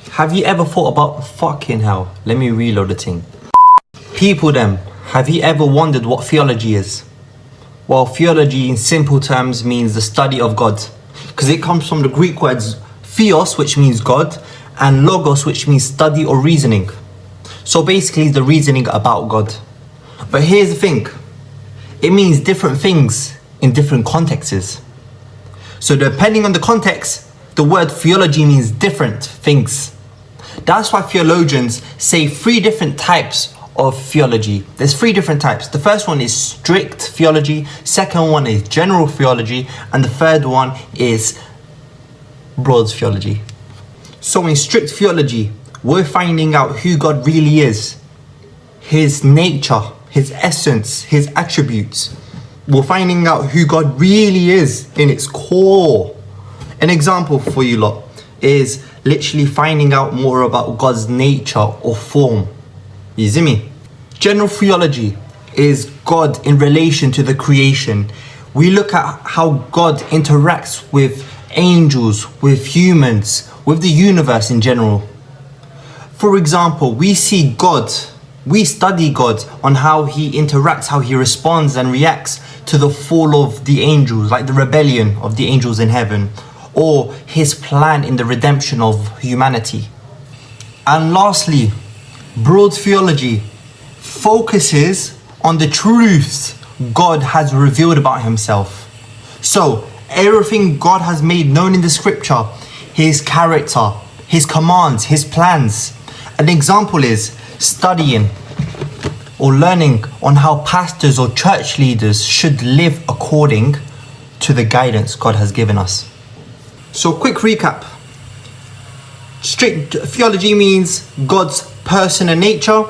Have you ever thought about fucking hell? Let me reload the thing. People them, have you ever wondered what theology is? Well, theology in simple terms means the study of God, because it comes from the Greek words theos, which means God, and logos, which means study or reasoning. So basically the reasoning about God. But here's the thing, it means different things in different contexts. So depending on the context, the word theology means different things. That's why theologians say 3 different types of theology. There's 3 different types. The first one is strict theology, second one is general theology, and the third one is broad theology. So in strict theology, we're finding out who God really is, his nature, his essence, his attributes. We're finding out who God really is in its core. An example for you lot is literally finding out more about God's nature or form. You see me? General theology is God in relation to the creation. We look at how God interacts with angels, with humans, with the universe in general. For example, we study God on how he interacts, how he responds and reacts to the fall of the angels, like the rebellion of the angels in heaven, or his plan in the redemption of humanity. And lastly, broad theology focuses on the truths God has revealed about himself. So everything God has made known in the scripture, his character, his commands, his plans. An example is studying or learning on how pastors or church leaders should live according to the guidance God has given us. So quick recap. Strict theology means God's person and nature.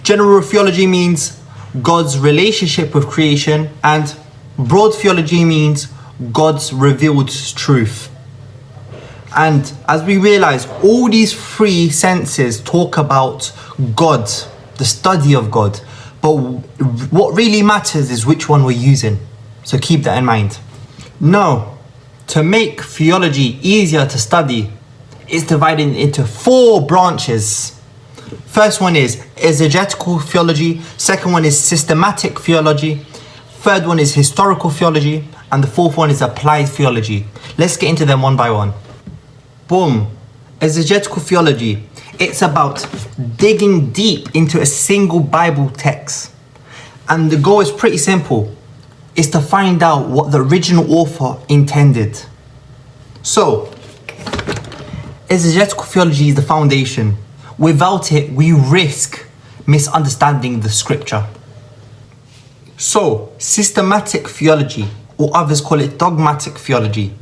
General theology means God's relationship with creation. And broad theology means God's revealed truth. And as we realize, all these 3 senses talk about God, the study of God. But what really matters is which one we're using. So keep that in mind. Now, to make theology easier to study, it's divided into 4 branches. First one is exegetical theology, second one is systematic theology, third one is historical theology, and the fourth one is applied theology. Let's get into them one by one. Boom. Exegetical theology. It's about digging deep into a single Bible text. And the goal is pretty simple. It's to find out what the original author intended. So, exegetical theology is the foundation. Without it, we risk misunderstanding the scripture. So, systematic theology, or others call it dogmatic theology.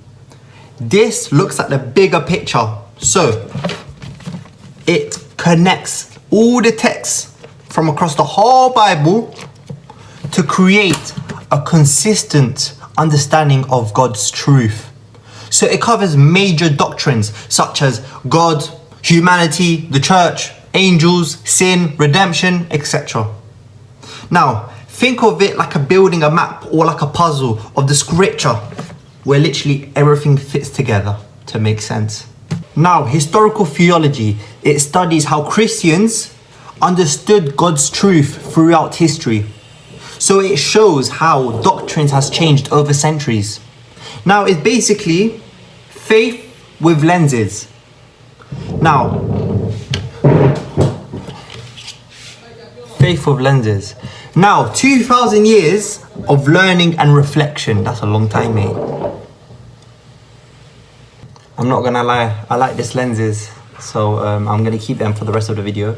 This looks at the bigger picture. So, it connects all the texts from across the whole Bible to create a consistent understanding of God's truth. So it covers major doctrines such as God, humanity, the church, angels, sin, redemption, etc. Now, think of it like building a map or like a puzzle of the scripture where literally everything fits together to make sense. Now, historical theology, it studies how Christians understood God's truth throughout history. So it shows how doctrines has changed over centuries. Now, it's basically faith with lenses. Now, faith with lenses. Now, 2,000 years of learning and reflection. That's a long time, mate. I'm not gonna lie, I like these lenses. So I'm gonna keep them for the rest of the video.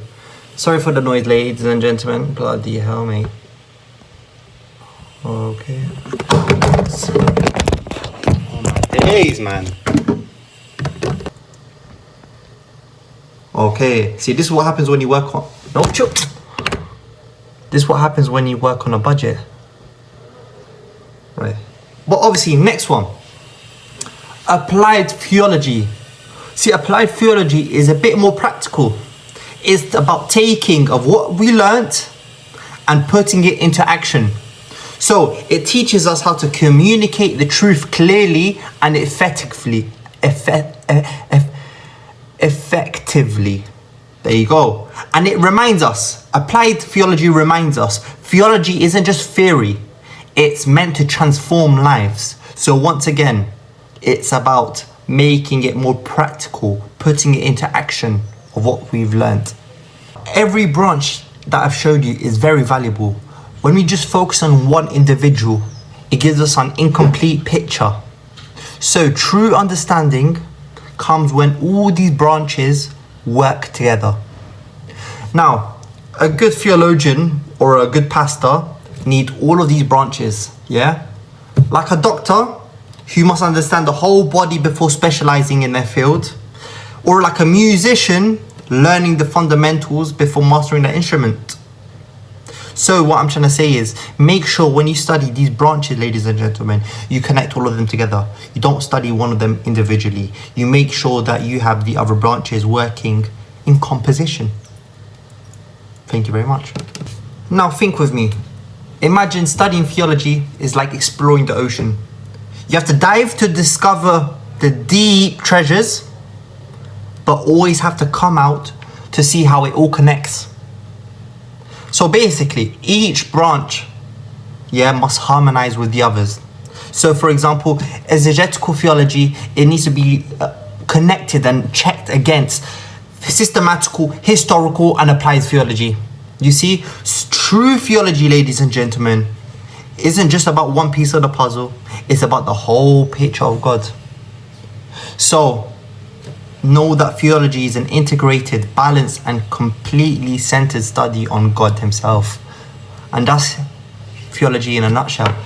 Sorry for the noise, ladies and gentlemen. Bloody hell, mate. Okay. Oh my days, man. Okay, see, this is what happens when you work on... No, chill. This is what happens when you work on a budget. Right. But obviously, next one. Applied theology. See, applied theology is a bit more practical. It's about taking of what we learnt and putting it into action. So it teaches us how to communicate the truth clearly and effectively. effectively. There you go. And it reminds us, applied theology reminds us, theology isn't just theory, it's meant to transform lives. So once again, it's about making it more practical, putting it into action of what we've learned. Every branch that I've showed you is very valuable. When we just focus on one individual, it gives us an incomplete picture. So true understanding comes when all these branches work together. Now, a good theologian or a good pastor need all of these branches, yeah? Like a doctor who must understand the whole body before specializing in their field, or like a musician learning the fundamentals before mastering their instrument. So what I'm trying to say is, make sure when you study these branches, ladies and gentlemen, you connect all of them together. You don't study one of them individually. You make sure that you have the other branches working in composition. Thank you very much. Now think with me. Imagine studying theology is like exploring the ocean. You have to dive to discover the deep treasures, but always have to come out to see how it all connects. So basically, each branch, must harmonize with the others. So for example, exegetical theology, it needs to be connected and checked against systematical, historical, and applied theology. You see, true theology, ladies and gentlemen, isn't just about one piece of the puzzle, it's about the whole picture of God. So, know that theology is an integrated, balanced, and completely centered study on God Himself. And that's theology in a nutshell.